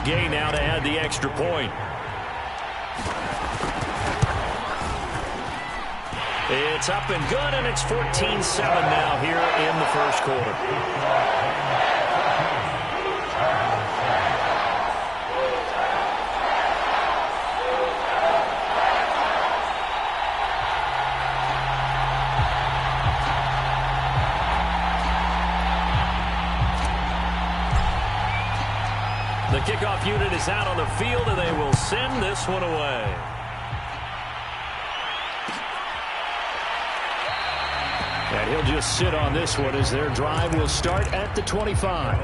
gain now to add the extra point. It's up and good, and it's 14-7 now here in the first quarter. The kickoff unit is out on the field, and they will send this one away. And he'll just sit on this one as their drive will start at the 25.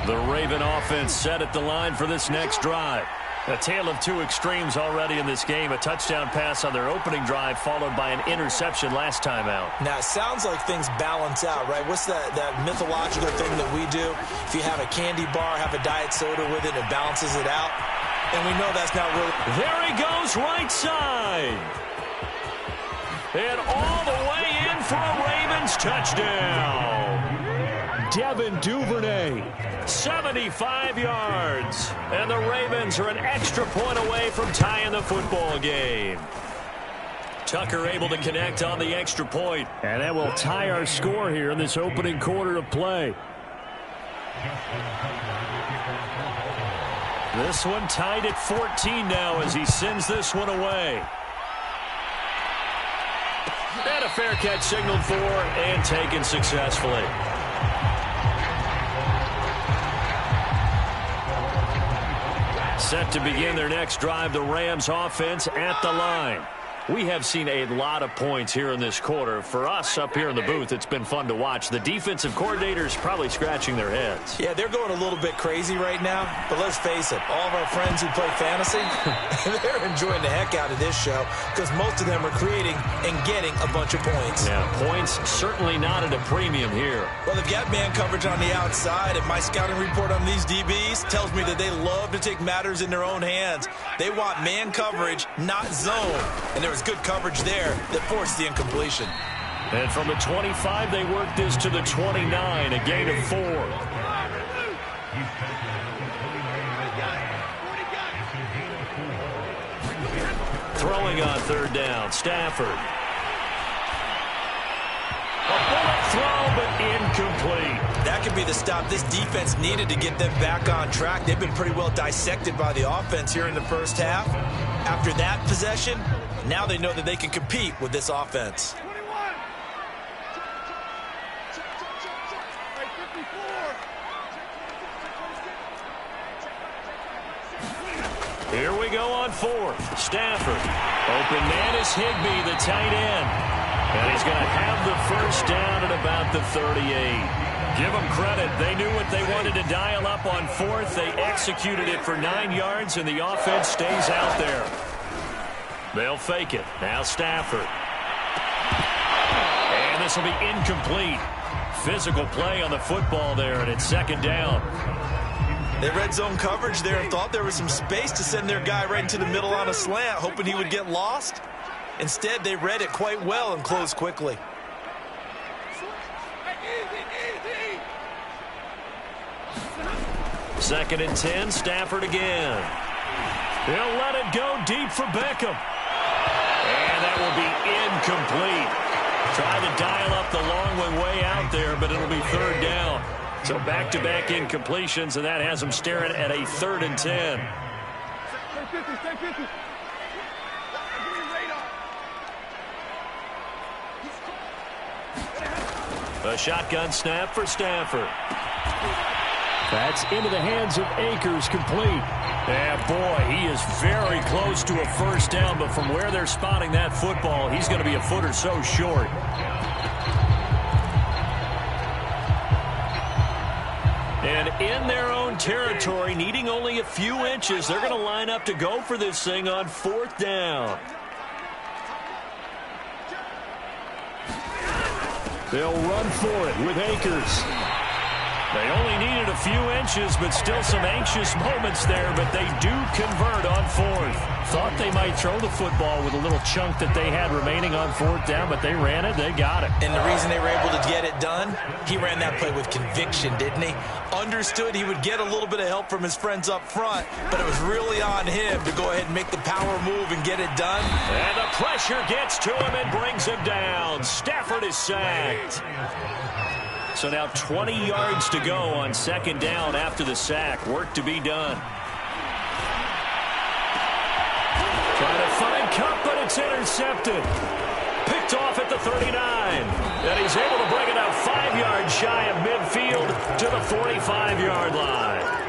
The Raven offense set at the line for this next drive. A tale of two extremes already in this game. A touchdown pass on their opening drive followed by an interception last time out. Now, it sounds like things balance out, right? What's that mythological thing that we do? If you have a candy bar, have a diet soda with it, it balances it out. And we know that's not really... There he goes, right side. And all the way in for a Ravens touchdown. Devin Duvernay, 75 yards. And the Ravens are an extra point away from tying the football game. Tucker able to connect on the extra point. And that will tie our score here in this opening quarter of play. This one tied at 14 now as he sends this one away. And a fair catch signaled for and taken successfully. Set to begin their next drive, the Rams offense at the line. We have seen a lot of points here in this quarter. For us up here in the booth, it's been fun to watch. The defensive coordinators probably scratching their heads. Yeah, they're going a little bit crazy right now. But let's face it, all of our friends who play fantasy, they're enjoying the heck out of this show because most of them are creating and getting a bunch of points. Yeah, points certainly not at a premium here. Well, they've got man coverage on the outside, and my scouting report on these DBs tells me that they love to take matters in their own hands. They want man coverage, not zone. And there was good coverage there that forced the incompletion. And from the 25, they worked this to the 29, a gain of 4. Throwing on third down, Stafford. A bullet throw, but incomplete. That could be the stop this defense needed to get them back on track. They've been pretty well dissected by the offense here in the first half. After that possession, now they know that they can compete with this offense. Here we go on fourth. Stafford. Open man is Higbee, the tight end. And he's going to have the first down at about the 38. Give them credit. They knew what they wanted to dial up on fourth. They executed it for 9 yards, and the offense stays out there. They'll fake it. Now Stafford. And this will be incomplete. Physical play on the football there, and it's second down. They read zone coverage there and thought there was some space to send their guy right into the middle on a slant, hoping he would get lost. Instead, they read it quite well and closed quickly. Second and 10, Stafford again. He'll let it go deep for Beckham. And that will be incomplete. Trying to dial up the long one way out there, but it'll be third down. So back-to-back incompletions, and that has them staring at a 3rd and 10. A shotgun snap for Stafford. That's into the hands of Akers, complete. Yeah, boy, he is very close to a first down, but from where they're spotting that football, he's going to be a foot or so short. And in their own territory, needing only a few inches, they're going to line up to go for this thing on 4th down. They'll run for it with Akers. They only needed a few inches, but still some anxious moments there, but they do convert on fourth. Thought they might throw the football with a little chunk that they had remaining on fourth down, but they ran it, they got it. And the reason they were able to get it done, he ran that play with conviction, didn't he? Understood he would get a little bit of help from his friends up front, but it was really on him to go ahead and make the power move and get it done. And the pressure gets to him and brings him down. Stafford is sacked. So now 20 yards to go on second down after the sack. Work to be done. Trying to find Kupp, but it's intercepted. Picked off at the 39. And he's able to bring it out 5 yards shy of midfield to the 45-yard line.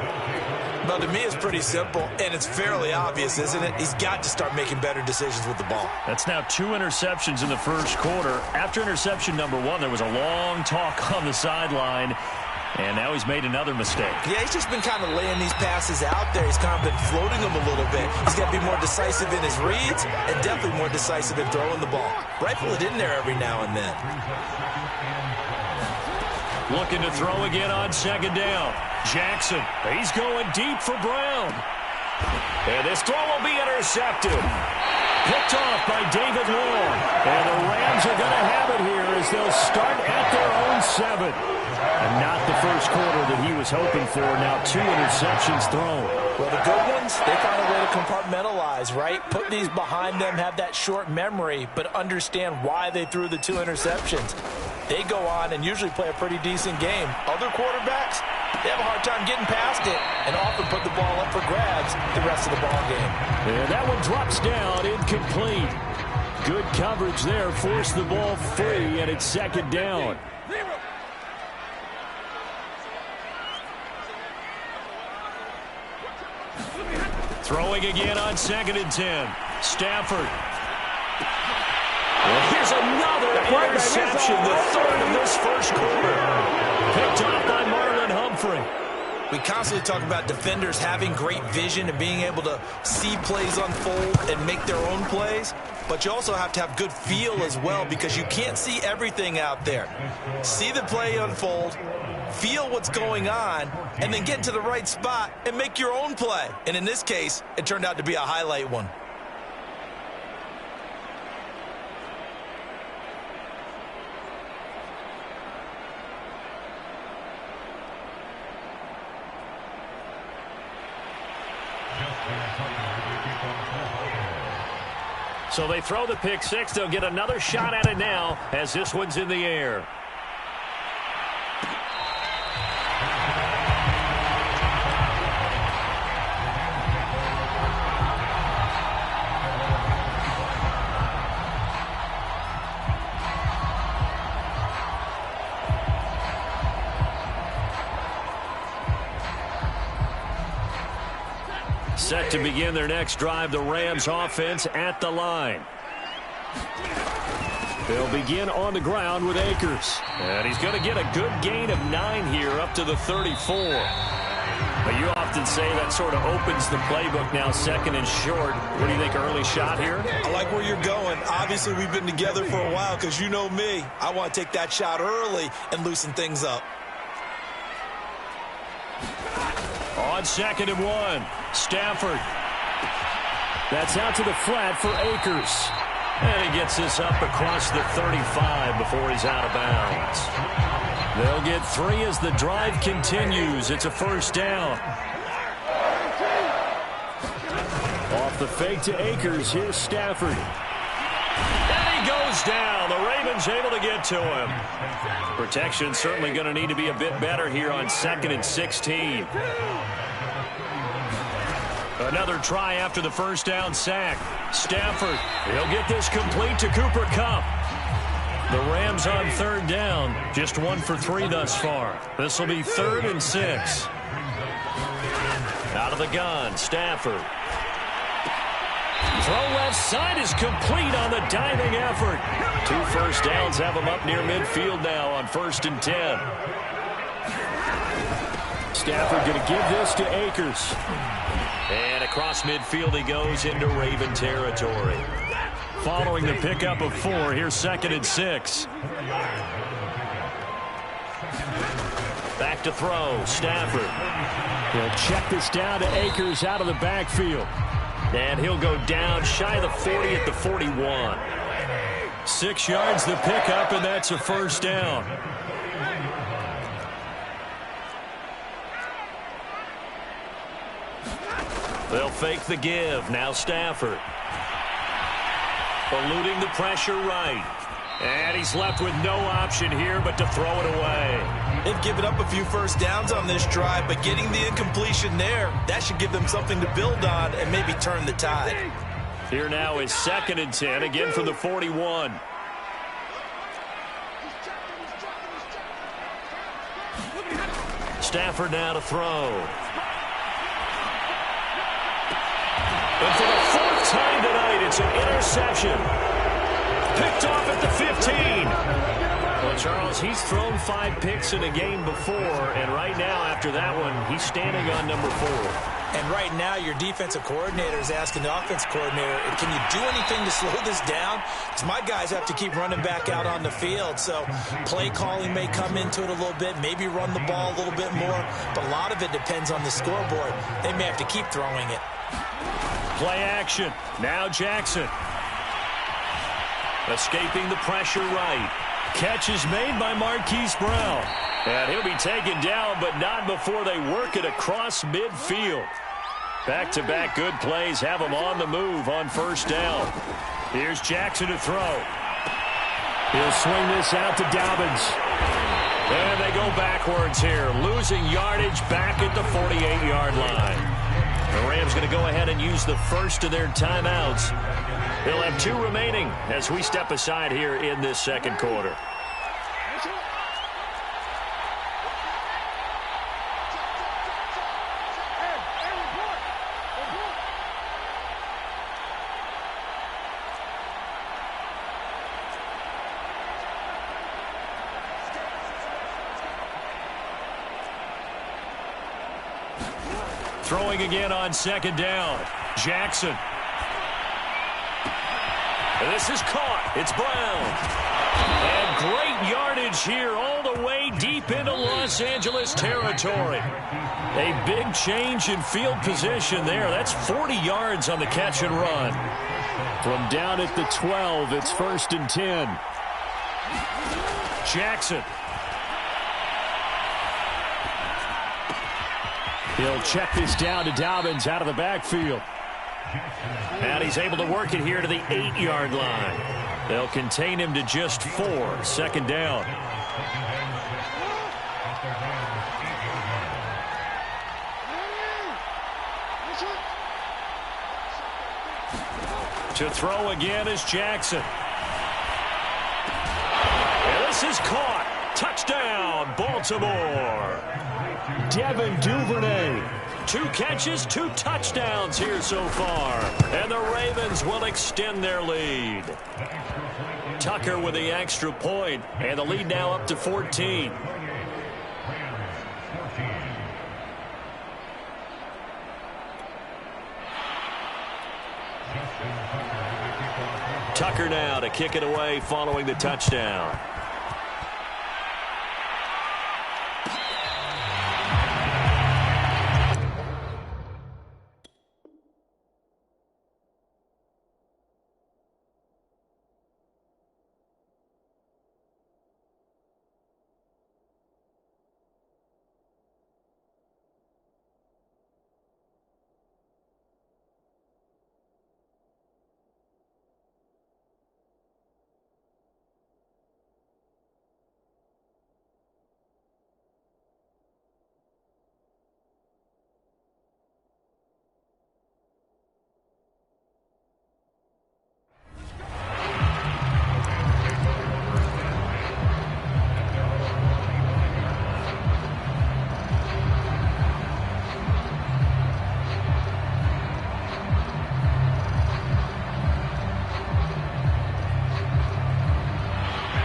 Well, to me, it's pretty simple, and it's fairly obvious, isn't it? He's got to start making better decisions with the ball. That's now 2 interceptions in the first quarter. After interception number 1, there was a long talk on the sideline, and now he's made another mistake. Yeah, he's just been kind of laying these passes out there. He's kind of been floating them a little bit. He's got to be more decisive in his reads and definitely more decisive in throwing the ball. Rifle it in there every now and then. Looking to throw again on second down. Jackson, he's going deep for Brown. And this throw will be intercepted. Picked off by David Long. And the Rams are going to have it here as they'll start at their own 7. And not the first quarter that he was hoping for. Now 2 interceptions thrown. Well, the good ones, they find a way to compartmentalize, right? Put these behind them, have that short memory, but understand why they threw the 2 interceptions. They go on and usually play a pretty decent game. Other quarterbacks, they have a hard time getting past it and often put the ball up for grabs the rest of the ball game. And that one drops down, incomplete. Good coverage there, forced the ball free, and it's second down. Throwing again on 2nd and 10. Stafford. Well, here's another interception, the 3rd of this first quarter. Picked off by Marlon Humphrey. We constantly talk about defenders having great vision and being able to see plays unfold and make their own plays. But you also have to have good feel as well because you can't see everything out there. See the play unfold, feel what's going on, and then get to the right spot and make your own play. And in this case, it turned out to be a highlight one. So they throw the pick 6. They'll get another shot at it now as this one's in the air. Set to begin their next drive, the Rams offense at the line. They'll begin on the ground with Akers. And he's going to get a good gain of 9 here up to the 34. But you often say that sort of opens the playbook now, 2nd and short. What do you think, early shot here? I like where you're going. Obviously, we've been together for a while because you know me. I want to take that shot early and loosen things up. On 2nd and 1, Stafford. That's out to the flat for Akers. And he gets this up across the 35 before he's out of bounds. They'll get 3 as the drive continues. It's a first down. Off the fake to Akers, here's Stafford. And he goes down. The Ravens able to get to him. Protection certainly going to need to be a bit better here on 2nd and 16. Another try after the first down sack. Stafford, he'll get this complete to Cooper Kupp. The Rams on 3rd down, just 1 for 3 thus far. This will be 3rd and 6. Out of the gun, Stafford. Throw left side is complete on the diving effort. 2 first downs have him up near midfield now on 1st and 10. Stafford going to give this to Akers. And across midfield he goes into Raven territory. Following the pickup of 4, here's 2nd and 6. Back to throw, Stafford. He'll check this down to Akers out of the backfield. And he'll go down shy of the 40 at the 41. 6 yards the pickup, and that's a first down. They'll fake the give. Now Stafford. Eluding the pressure right. And he's left with no option here but to throw it away. They've given up a few first downs on this drive, but getting the incompletion there, that should give them something to build on and maybe turn the tide. Here now is 2nd and 10, again from the 41. Stafford now to throw. And for the 4th time tonight, it's an interception. Picked off at the 15. Well, Charles, he's thrown 5 picks in a game before, and right now, after that one, he's standing on number 4. And right now, your defensive coordinator is asking the offense coordinator, can you do anything to slow this down? Because my guys have to keep running back out on the field, so play calling may come into it a little bit, maybe run the ball a little bit more, but a lot of it depends on the scoreboard. They may have to keep throwing it. Play action. Now Jackson. Escaping the pressure right. Catch is made by Marquise Brown. And he'll be taken down, but not before they work it across midfield. Back-to-back good plays have him on the move on first down. Here's Jackson to throw. He'll swing this out to Dobbins. And they go backwards here, losing yardage back at the 48-yard line. The Rams going to go ahead and use the first of their timeouts. They'll have 2 remaining as we step aside here in this second quarter. Throwing again on 2nd down. Jackson. And this is caught. It's Brown. And great yardage here all the way deep into Los Angeles territory. A big change in field position there. That's 40 yards on the catch and run. From down at the 12, it's 1st and 10. Jackson. He'll check this down to Dobbins out of the backfield. And he's able to work it here to the 8-yard line. They'll contain him to just 4. 2nd down. To throw again is Jackson. And this is caught. Touchdown, Baltimore. Devin Duvernay. 2 catches, 2 touchdowns here so far. And the Ravens will extend their lead. Tucker with the extra point, and the lead now up to 14. Tucker now to kick it away following the touchdown.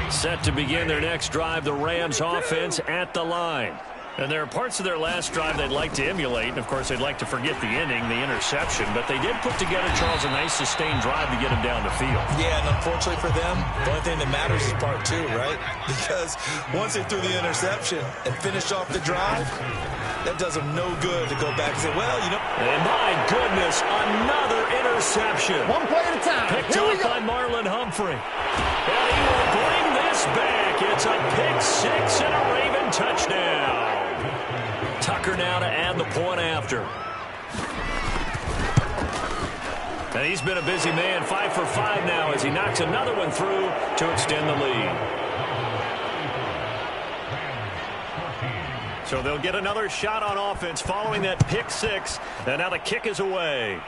Set to begin their next drive, the Rams offense at the line. And there are parts of their last drive they'd like to emulate. And, of course, they'd like to forget the inning, the interception. But they did put together, Charles, a nice sustained drive to get him down the field. Yeah, and unfortunately for them, the only thing that matters is part two, right? Because once they threw the interception and finished off the drive, that does them no good to go back and say, well, you know. And my goodness, another interception. One play at a time. Picked off by Marlon Humphrey. And he will bring this back. It's a pick six and a Raven touchdown. Tucker now to add the point after. And he's been a busy man, 5 for 5 now as he knocks another one through to extend the lead. So they'll get another shot on offense following that pick six. And now the kick is away.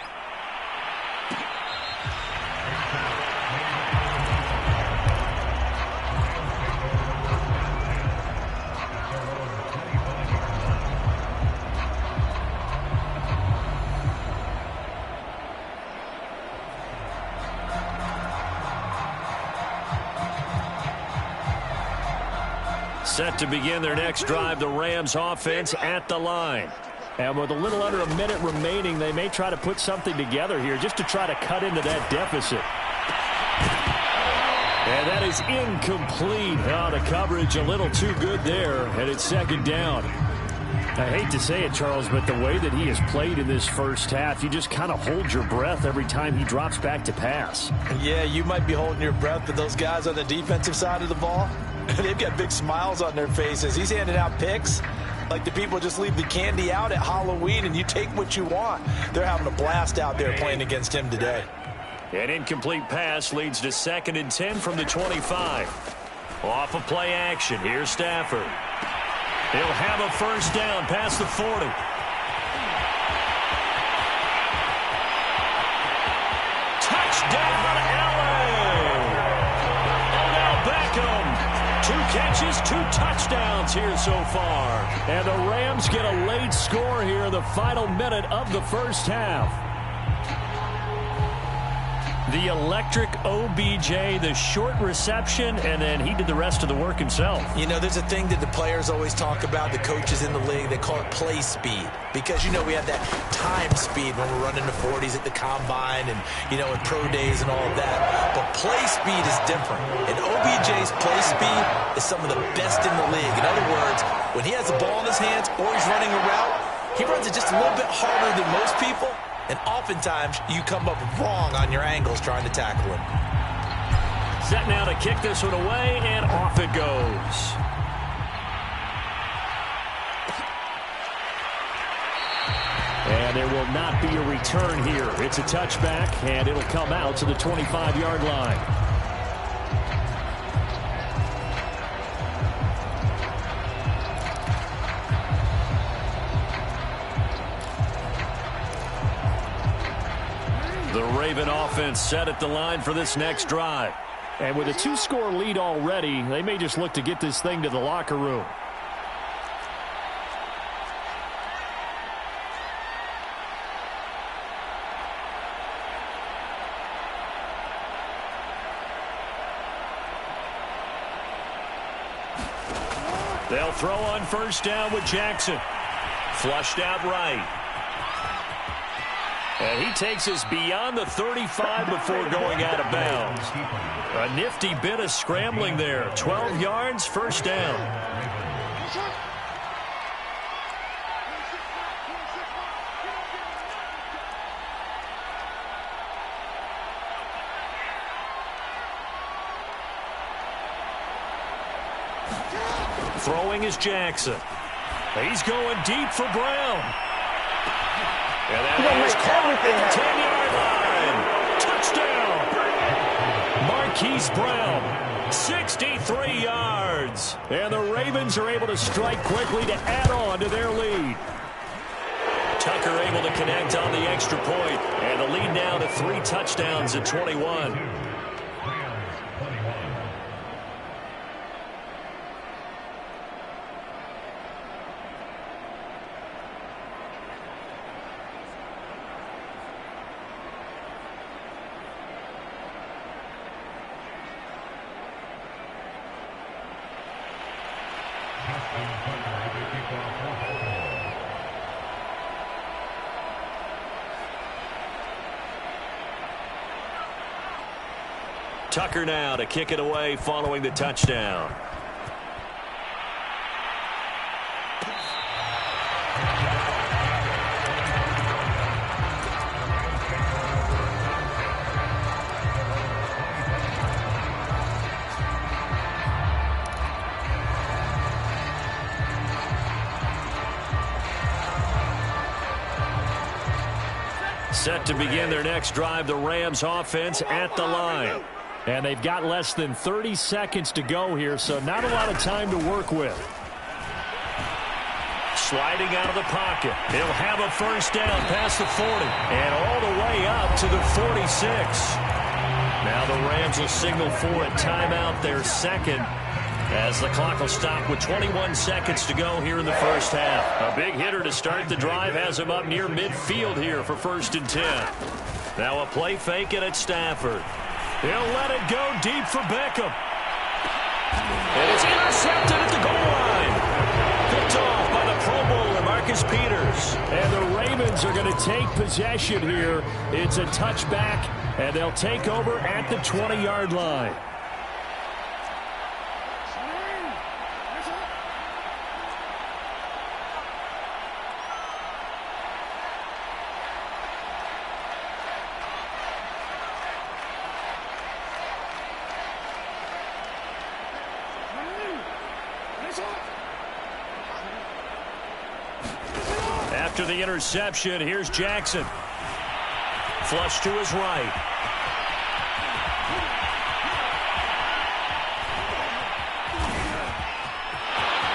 Set to begin their next drive, the Rams offense at the line. And with a little under a minute remaining, they may try to put something together here just to try to cut into that deficit. And that is incomplete. Oh, the coverage a little too good there, and it's second down. I hate to say it, Charles, but the way that he has played in this first half, you just kind of hold your breath every time he drops back to pass. Yeah, you might be holding your breath, but those guys on the defensive side of the ball, they've got big smiles on their faces. He's handing out picks like the people just leave the candy out at Halloween and you take what you want. They're having a blast out there playing against him today. An incomplete pass leads to 2nd and 10 from the 25. Off of play action. Here's Stafford. He'll have a first down past the 40. Touchdown, LA! Odell Beckham. 2 catches, 2 touchdowns here so far. And the Rams get a late score here in the final minute of the first half. The electric OBJ, the short reception, and then he did the rest of the work himself. You know, there's a thing that the players always talk about, the coaches in the league, they call it play speed. Because, you know, we have that time speed when we're running the 40s at the combine and, you know, in pro days and all of that. But play speed is different. And OBJ's play speed is some of the best in the league. In other words, when he has the ball in his hands or he's running a route, he runs it just a little bit harder than most people. And oftentimes, you come up wrong on your angles trying to tackle him. Set now to kick this one away, and off it goes. And there will not be a return here. It's a touchback, and it'll come out to the 25-yard line. The Raven offense set at the line for this next drive. And with a 2-score lead already, they may just look to get this thing to the locker room. They'll throw on first down with Jackson. Flushed out right. And he takes us beyond the 35 before going out of bounds. A nifty bit of scrambling there. 12 yards, first down. Throwing is Jackson. He's going deep for Brown. And that is caught at the 10-yard line. Touchdown. Marquise Brown, 63 yards. And the Ravens are able to strike quickly to add on to their lead. Tucker able to connect on the extra point. And the lead now to 3 touchdowns at 21. Tucker now to kick it away following the touchdown. Set to begin their next drive, the Rams offense at the line. And they've got less than 30 seconds to go here, so not a lot of time to work with. Sliding out of the pocket. He'll have a first down past the 40. And all the way up to the 46. Now the Rams will signal for a timeout, their second, as the clock will stop with 21 seconds to go here in the first half. A big hitter to start the drive has him up near midfield here for 1st and 10. Now a play fake and it's Stafford. He'll let it go deep for Beckham. And it's intercepted at the goal line. Picked off by the Pro Bowler, Marcus Peters. And the Ravens are going to take possession here. It's a touchback, and they'll take over at the 20-yard line. After the interception, here's Jackson. Flush to his right.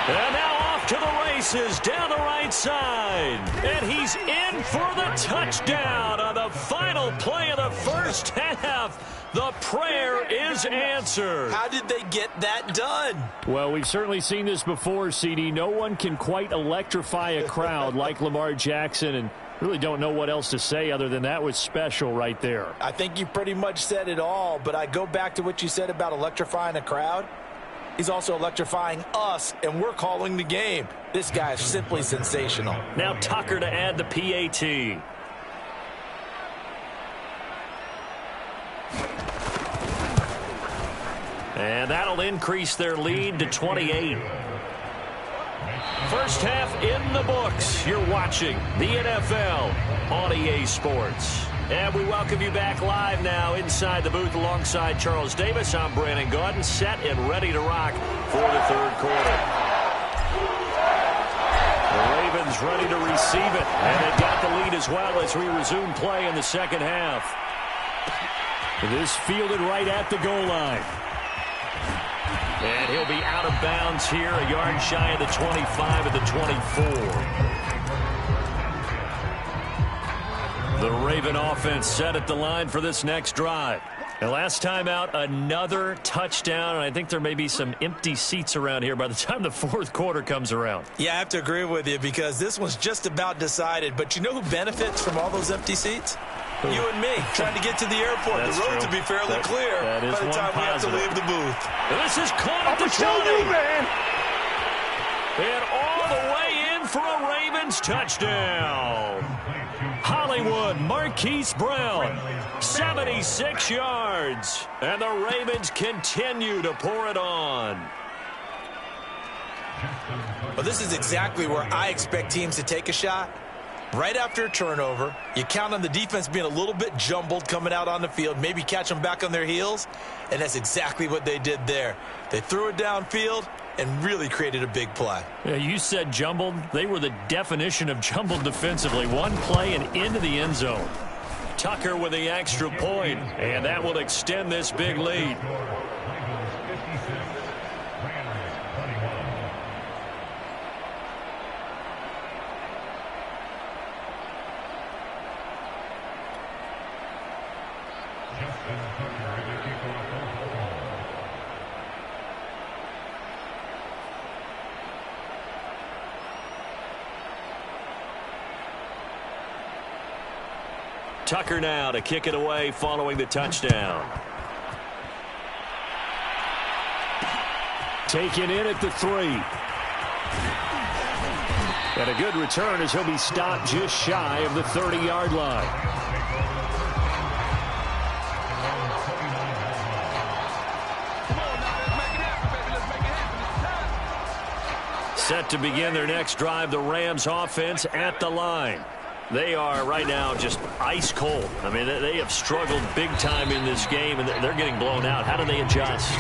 And now off to the races down the right side. And he's in for the touchdown on the final play of the first half. The prayer is answered. How did they get that done? Well, we've certainly seen this before, CD. No one can quite electrify a crowd like Lamar Jackson, and really don't know what else to say other than that was special right there. I think you pretty much said it all, but I go back to what you said about electrifying a crowd. He's also electrifying us, and we're calling the game. This guy is simply sensational. Now Tucker to add the PAT. And that'll increase their lead to 28. First half in the books. You're watching the NFL on EA Sports. And we welcome you back live now inside the booth alongside Charles Davis. I'm Brandon Gaudin, set and ready to rock for the third quarter. The Ravens ready to receive it. And they've got the lead as well as we resume play in the second half. This fielded right at the goal line. And he'll be out of bounds here, a yard shy of the 25 at the 24. The Raven offense set at the line for this next drive. And last time out, another touchdown. And I think there may be some empty seats around here by the time the fourth quarter comes around. Yeah, I have to agree with you because this one's just about decided. But you know who benefits from all those empty seats? You and me, trying to get to the airport. That's the road true. to be fairly clear by the time we have to leave the booth. And this is caught at the 20. And all the way in for a Ravens touchdown. Hollywood Marquise Brown, 76 yards. And the Ravens continue to pour it on. Well, this is exactly where I expect teams to take a shot. Right after a turnover, you count on the defense being a little bit jumbled coming out on the field, maybe catch them back on their heels, and that's exactly what they did there. They threw it downfield and really created a big play. Yeah, you said jumbled. They were the definition of jumbled defensively. One play and into the end zone. Tucker with the extra point, and that will extend this big lead. Tucker now to kick it away following the touchdown. Taken in at the 3. And a good return as he'll be stopped just shy of the 30-yard line. Set to begin their next drive, the Rams offense at the line. They are right now just ice cold. I mean, they have struggled big time in this game, and they're getting blown out. How do they adjust?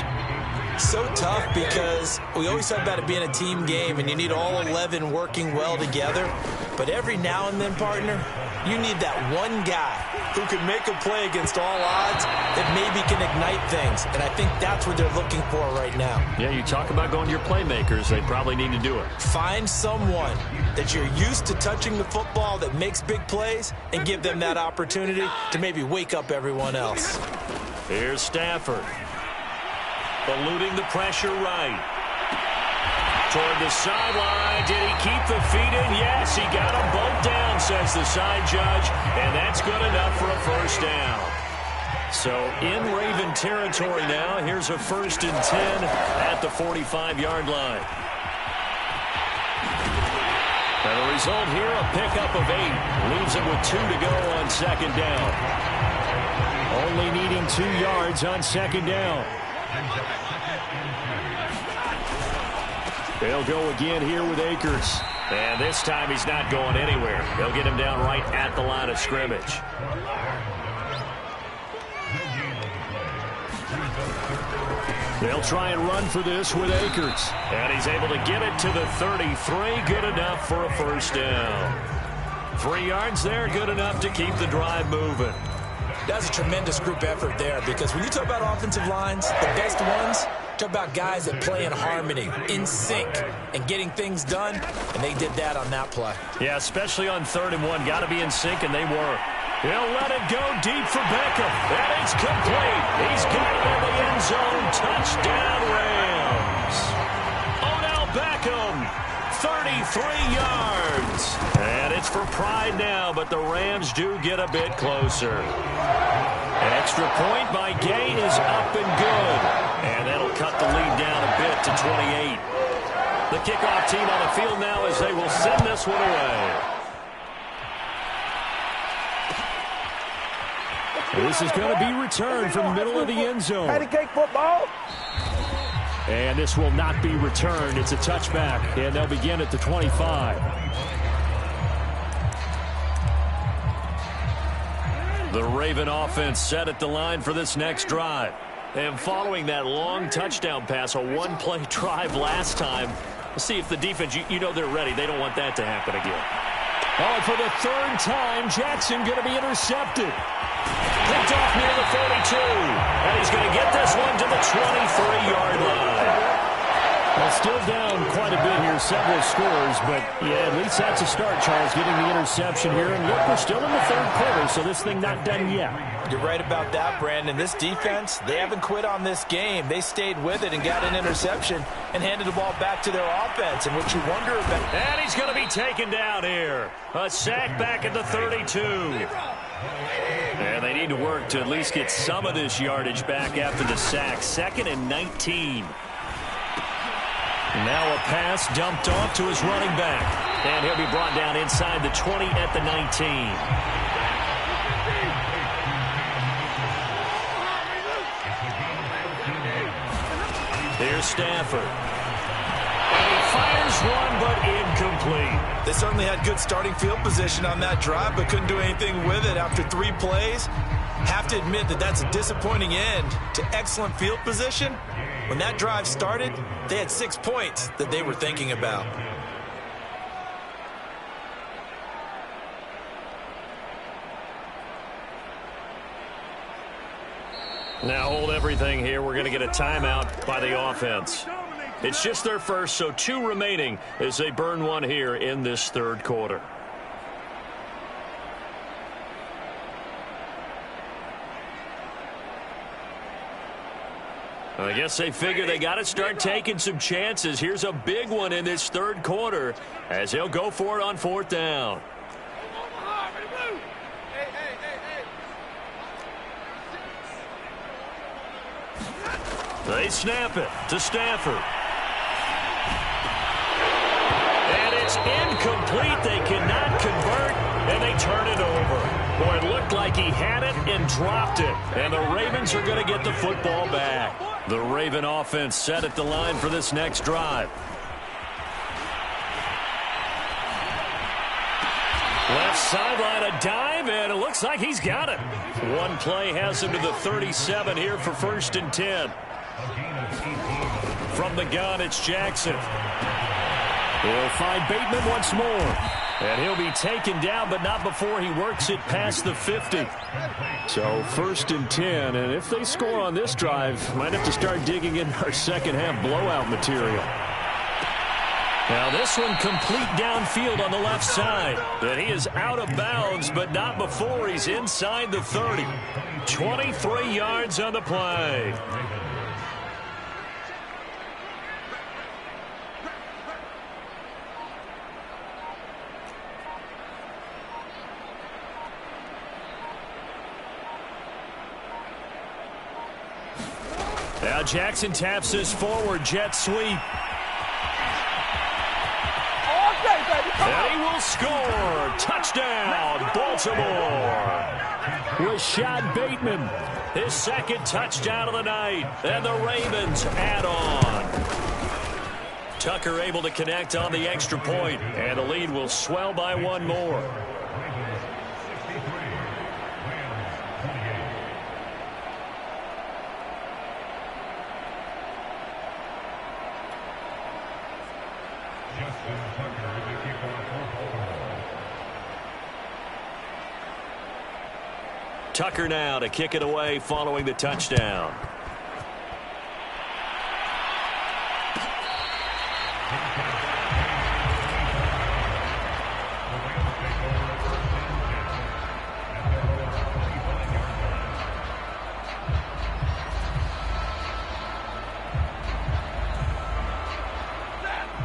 So tough because we always talk about it being a team game, and you need all 11 working well together. But every now and then, partner, you need that one guy who can make a play against all odds that maybe can ignite things. And I think that's what they're looking for right now. Yeah, you talk about going to your playmakers. They probably need to do it. Find someone that you're used to touching the football that makes big plays and give them that opportunity to maybe wake up everyone else. Here's Stafford. Eluding the pressure right. Toward the sideline. Did he keep the feet in? Yes, he got them both down, says the side judge. And that's good enough for a first down. So in Raven territory now. Here's a 1st and 10 at the 45-yard line. And the result here, a pickup of 8. Leaves it with 2 to go on 2nd down. Only needing 2 yards on 2nd down. They'll go again here with Akers. And this time he's not going anywhere. They'll get him down right at the line of scrimmage. They'll try and run for this with Akers. And he's able to get it to the 33. Good enough for a first down. 3 yards there, good enough to keep the drive moving. That's a tremendous group effort there, because when you talk about offensive lines, the best ones, talk about guys that play in harmony, in sync, and getting things done, and they did that on that play. Yeah, especially on 3rd and 1. Got to be in sync, and they were. He'll let it go deep for Beckham, and it's complete. He's got it in the end zone. Touchdown, Rams. Odell Beckham, 33 yards. And it's for pride now, but the Rams do get a bit closer. Extra point by Gay is up and good. And that'll cut the lead down a bit to 28. The kickoff team on the field now as they will send this one away. This is going to be returned from the middle of the end zone. Patty cake football. And this will not be returned. It's a touchback, and they'll begin at the 25. The Raven offense set at the line for this next drive. And following that long touchdown pass, a one-play drive last time, let's see if the defense, you know they're ready. They don't want that to happen again. Oh, for the 3rd time, Jackson going to be intercepted. Picked off near the 42. And he's going to get this one to the 23-yard line. Well, still down quite a bit here, several scores, but yeah, at least that's a start, Charles, getting the interception here. And look, we're still in the 3rd quarter, so this thing not done yet. You're right about that, Brandon. This defense, they haven't quit on this game. They stayed with it and got an interception and handed the ball back to their offense. And what you wonder about... And he's going to be taken down here. A sack back at the 32. And they need to work to at least get some of this yardage back after the sack. 2nd and 19. Now a pass dumped off to his running back. And he'll be brought down inside the 20 at the 19. Here's Stafford. And he fires one, but incomplete. They certainly had good starting field position on that drive, but couldn't do anything with it after 3 plays. Have to admit that that's a disappointing end to excellent field position. When that drive started, they had 6 points that they were thinking about. Now hold everything here. We're going to get a timeout by the offense. It's just their first, so 2 remaining as they burn one here in this 3rd quarter. I guess they figure they got to start taking some chances. Here's a big one in this 3rd quarter as they'll go for it on 4th down. They snap it to Stafford. is incomplete. They cannot convert, and they turn it over. Boy, it looked like he had it and dropped it. And the Ravens are going to get the football back. The Raven offense set at the line for this next drive. Left sideline, a dive, and it looks like he's got it. One play has him to the 37 here for 1st and 10. From the gun, it's Jackson. He'll find Bateman once more. And he'll be taken down, but not before he works it past the 50. So 1st and 10, and if they score on this drive, might have to start digging in our second half blowout material. Now this one complete downfield on the left side. And he is out of bounds, but not before he's inside the 30. 23 yards on the play. Now Jackson taps this forward jet sweep. And he will score. Touchdown, Baltimore. Rashad Bateman, his second touchdown of the night. And the Ravens add on. Tucker able to connect on the extra point. And the lead will swell by one more. Tucker now to kick it away following the touchdown.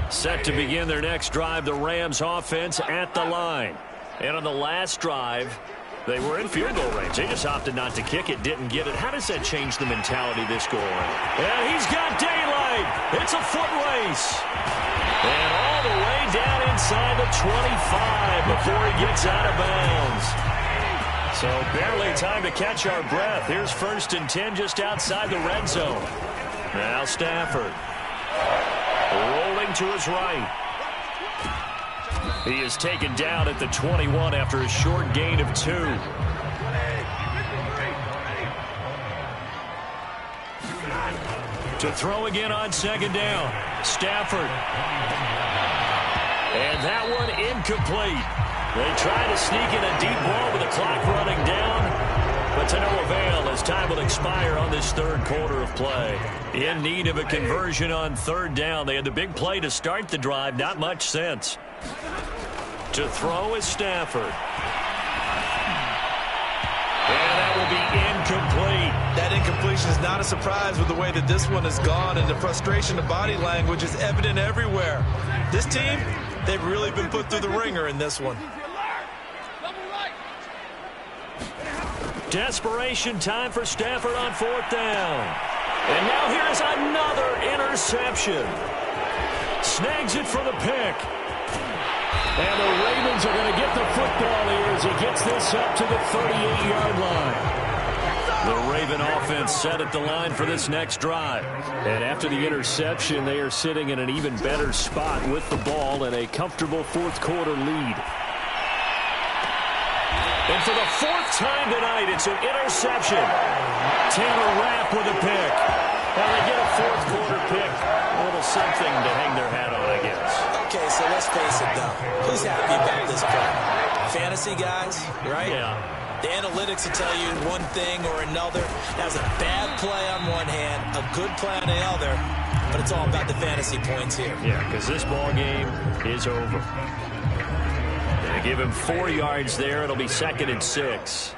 Set to begin their next drive, the Rams offense at the line. And on the last drive, they were in field goal range. They just opted not to kick it, didn't get it. How does that change the mentality this go around? And he's got daylight. It's a foot race. And all the way down inside the 25 before he gets out of bounds. So barely time to catch our breath. Here's 1st and 10 just outside the red zone. Now Stafford. Rolling to his right. He is taken down at the 21 after a short gain of 2. To throw again on 2nd down. Stafford. And that one incomplete. They try to sneak in a deep ball with the clock running down, but to no avail as time will expire on this 3rd quarter of play. In need of a conversion on 3rd down. They had the big play to start the drive. Not much sense. To throw is Stafford. And that will be incomplete. That incompletion is not a surprise with the way that this one has gone, and the frustration, the body language is evident everywhere. This team, they've really been put through the ringer in this one. Desperation time for Stafford on 4th down. And now here's another interception. Snags it for the pick. And the Ravens are going to get the football here as he gets this up to the 38-yard line. The Raven offense set at the line for this next drive. And after the interception, they are sitting in an even better spot with the ball and a comfortable 4th quarter lead. And for the 4th time tonight, it's an interception. Taylor Rapp with a pick. Well, they get a 4th quarter pick. A little something to hang their hat on, I guess. Okay, so let's face it, though. Who's happy about this play? Fantasy guys, right? Yeah. The analytics will tell you one thing or another. That was a bad play on one hand, a good play on the other, but it's all about the fantasy points here. Yeah, because this ball game is over. They give him 4 yards there. It'll be 2nd and 6.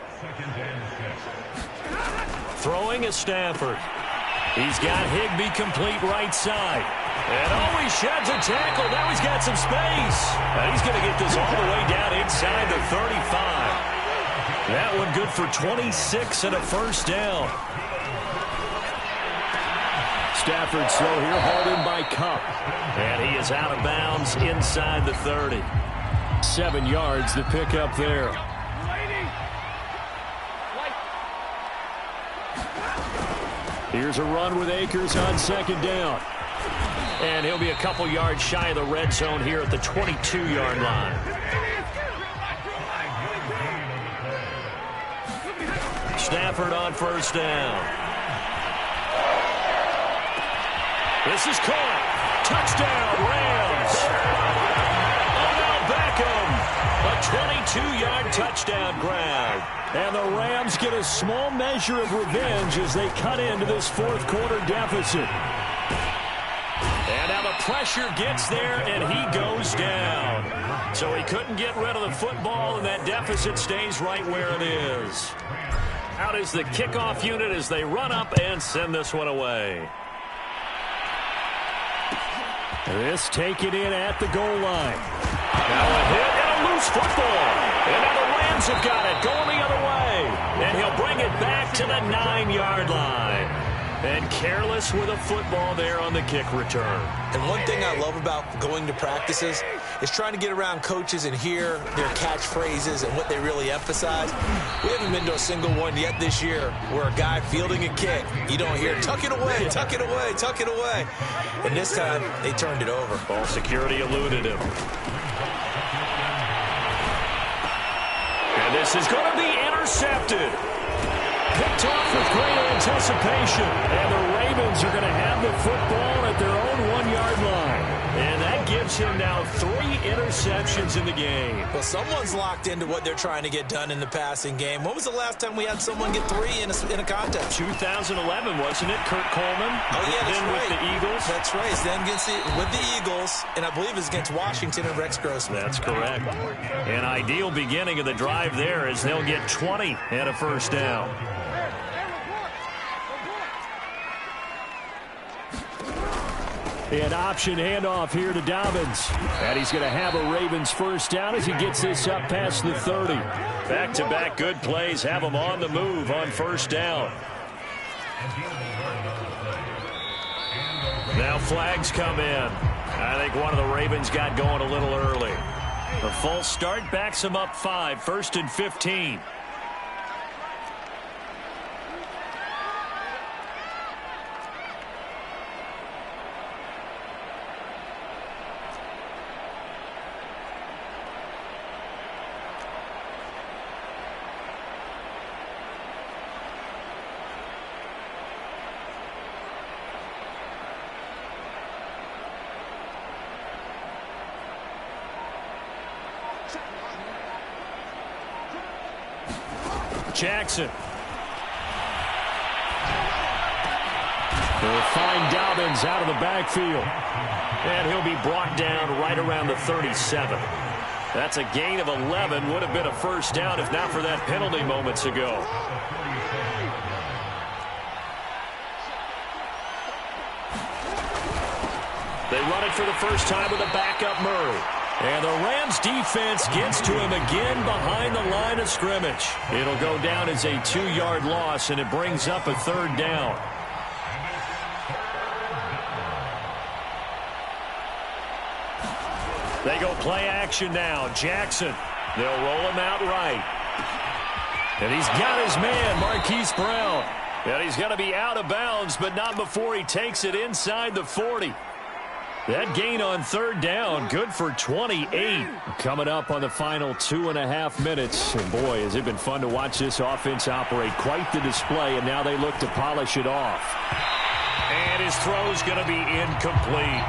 Throwing is Stafford. He's got Higbee complete right side. And always sheds a tackle. Now he's got some space. And he's going to get this all the way down inside the 35. That one good for 26 and a 1st down. Stafford's throw here hauled in by Kupp. And he is out of bounds inside the 30. 7 yards to pick up there. Here's a run with Akers on second down. And he'll be a couple yards shy of the red zone here at the 22-yard line. Stafford on first down. This is caught. Touchdown, Rams. Odell Beckham. A 22-yard touchdown grab. And the Rams get a small measure of revenge as they cut into this fourth quarter deficit. And now the pressure gets there, and he goes down. So he couldn't get rid of the football, and that deficit stays right where it is. Out is the kickoff unit as they run up and send this one away. This taken in at the goal line. Now a hit and a loose football. And now the Rams have got it going the other way. And he'll bring it back to the 9-yard line. And careless with a football there on the kick return. And one thing I love about going to practices is trying to get around coaches and hear their catchphrases and what they really emphasize. We haven't been to a single one yet this year where a guy fielding a kick, you don't hear, tuck it away, tuck it away, tuck it away. And this time, they turned it over. Ball security eluded him. And this is going to be intercepted. Picked off with great anticipation. And the Ravens are going to have the football at their own 1-yard line. And that gives him now 3 interceptions in the game. Well, someone's locked into what they're trying to get done in the passing game. When was the last time we had someone get 3 in a contest? 2011, wasn't it? Kurt Coleman. Oh, yeah, that's then right. With the Eagles. That's right. Then with the Eagles, and I believe it's against Washington and Rex Grossman. That's correct. An ideal beginning of the drive there as they'll get 20 and a first down. An option handoff here to Dobbins. And he's going to have a Ravens first down as he gets this up past the 30. Back-to-back good plays have him on the move on first down. Now flags come in. I think one of the Ravens got going a little early. The false start backs him up 5, 1st and 15. Jackson. They'll find Dobbins out of the backfield. And he'll be brought down right around the 37. That's a gain of 11. Would have been a first down if not for that penalty moments ago. They run it for the first time with a backup Murray. And the Rams defense gets to him again behind the line of scrimmage. It'll go down as a 2-yard loss, and it brings up a 3rd down. They go play action now. Jackson. They'll roll him out right. And he's got his man, Marquise Brown. And he's going to be out of bounds, but not before he takes it inside the 40. That gain on 3rd down, good for 28. Coming up on the final 2.5 minutes. And boy, has it been fun to watch this offense operate. Quite the display, and now they look to polish it off. And his throw's going to be incomplete.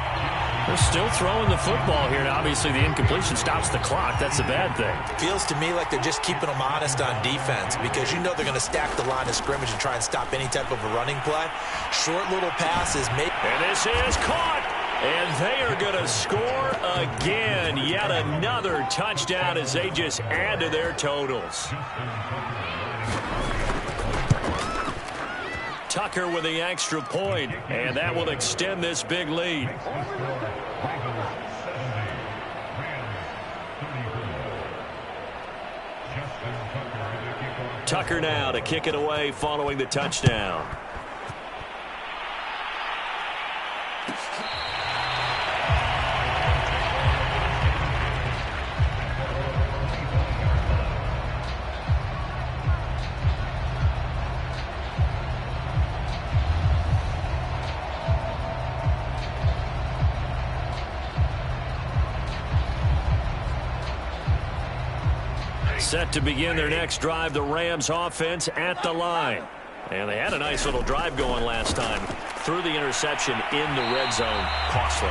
They're still throwing the football here. Now, obviously, the incompletion stops the clock. That's a bad thing. Feels to me like they're just keeping them honest on defense because you know they're going to stack the line of scrimmage and try and stop any type of a running play. Short little passes. And this is caught. And they are going to score again. Yet another touchdown as they just add to their totals. Tucker with the extra point, and that will extend this big lead. Tucker now to kick it away following the touchdown. Set to begin their next drive, the Rams offense at the line. And they had a nice little drive going last time. Threw the interception in the red zone. Costly.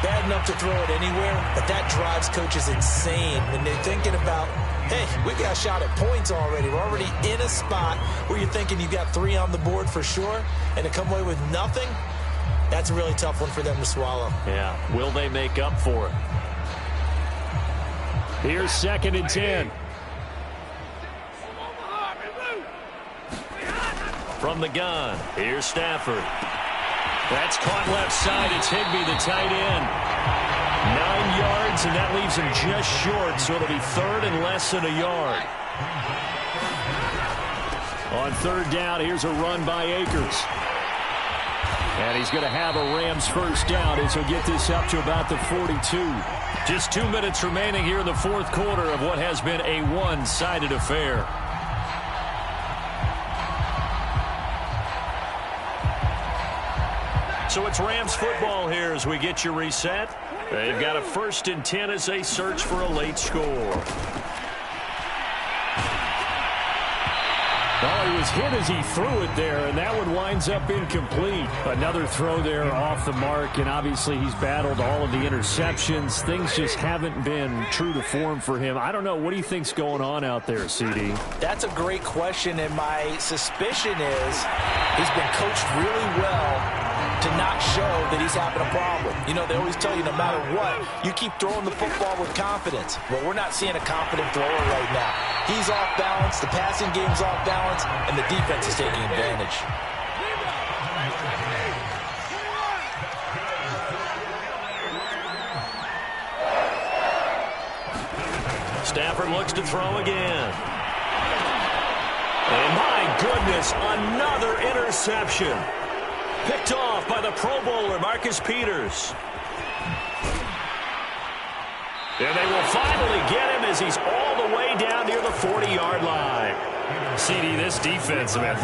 Bad enough to throw it anywhere, but that drives coaches insane when they're thinking about, hey, we got a shot at points already. We're already in a spot where you're thinking you got 3 on the board for sure, and to come away with nothing, that's a really tough one for them to swallow. Yeah, will they make up for it? Here's 2nd and 10. From the gun, here's Stafford. That's caught left side. It's Higbee, the tight end. 9 yards, and that leaves him just short, so it'll be 3rd and less than a yard. On 3rd down, here's a run by Akers. And he's going to have a Rams first down as he'll get this up to about the 42. Just 2 minutes remaining here in the 4th quarter of what has been a one-sided affair. So it's Rams football here as we get you reset. They've got a 1st and 10 as they search for a late score. Oh, he was hit as he threw it there, and that one winds up incomplete. Another throw there off the mark, and obviously he's battled all of the interceptions. Things just haven't been true to form for him. I don't know. What do you think's going on out there, CD? That's a great question, and my suspicion is he's been coached really well to not show that he's having a problem. You know, they always tell you no matter what, you keep throwing the football with confidence. Well, we're not seeing a confident thrower right now. He's off balance, the passing game's off balance, and the defense is taking advantage. Stafford looks to throw again. And my goodness, another interception. Picked off by the Pro Bowler, Marcus Peters. And they will finally get him as he's all the way down near the 40-yard line. CD, this defense, man,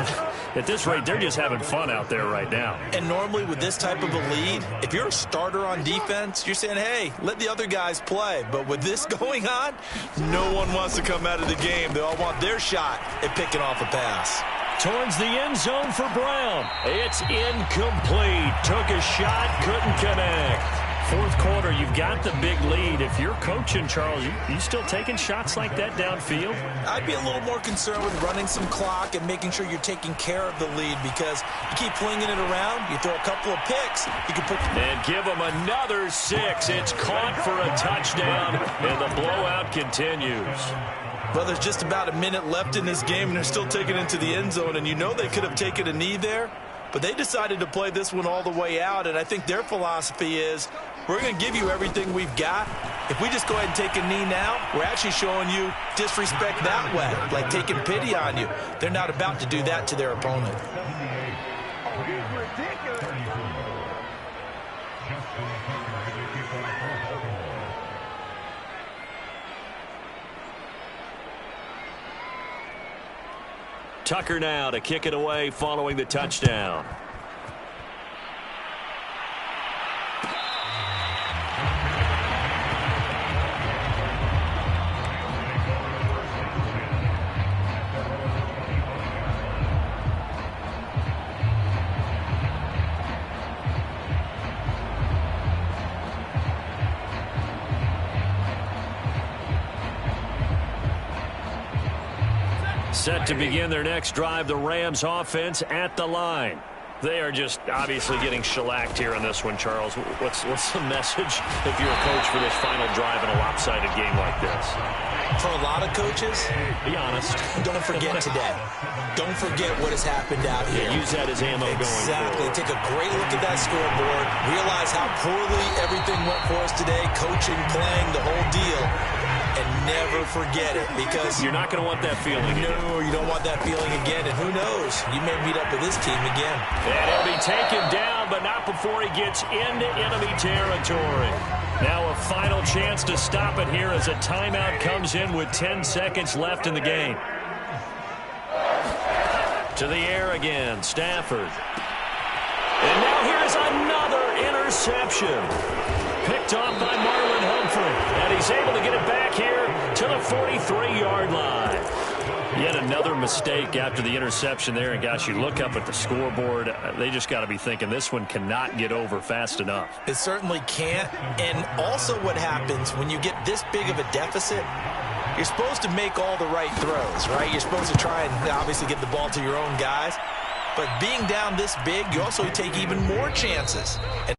at this rate, they're just having fun out there right now. And normally with this type of a lead, if you're a starter on defense, you're saying, hey, let the other guys play. But with this going on, no one wants to come out of the game. They all want their shot at picking off a pass. Towards the end zone for Brown. It's incomplete. Took a shot, couldn't connect. 4th quarter, you've got the big lead. If you're coaching, Charles, you still taking shots like that downfield? I'd be a little more concerned with running some clock and making sure you're taking care of the lead, because you keep flinging it around, you throw a couple of picks, you can put... And give them another 6. It's caught for a touchdown, and the blowout continues. Well, there's just about a minute left in this game, and they're still taking it to the end zone, and you know they could have taken a knee there, but they decided to play this one all the way out, and I think their philosophy is, we're going to give you everything we've got. If we just go ahead and take a knee now, we're actually showing you disrespect that way, like taking pity on you. They're not about to do that to their opponent. Tucker now to kick it away following the touchdown. Set to begin their next drive, the Rams offense at the line. They are just obviously getting shellacked here in this one, Charles. What's the message if you're a coach for this final drive in a lopsided game like this? For a lot of coaches, be honest. Don't forget today. Don't forget what has happened out here. Yeah, use that as ammo going forward. Exactly. Take a great look at that scoreboard. Realize how poorly everything went for us today. Coaching, playing, the whole deal. And never forget it, because you're not going to want that feeling again. No, you don't want that feeling again. And who knows? You may meet up with this team again. And he'll be taken down, but not before he gets into enemy territory. Now a final chance to stop it here as a timeout comes in with 10 seconds left in the game. To the air again, Stafford. And now here's another interception. Picked off by Marlon Humphrey. And he he's able to get it back here to the 43-yard line. Yet another mistake after the interception there. And, gosh, you look up at the scoreboard, they just got to be thinking this one cannot get over fast enough. It certainly can't. And also what happens when you get this big of a deficit, you're supposed to make all the right throws, right? You're supposed to try and obviously get the ball to your own guys. But being down this big, you also take even more chances. And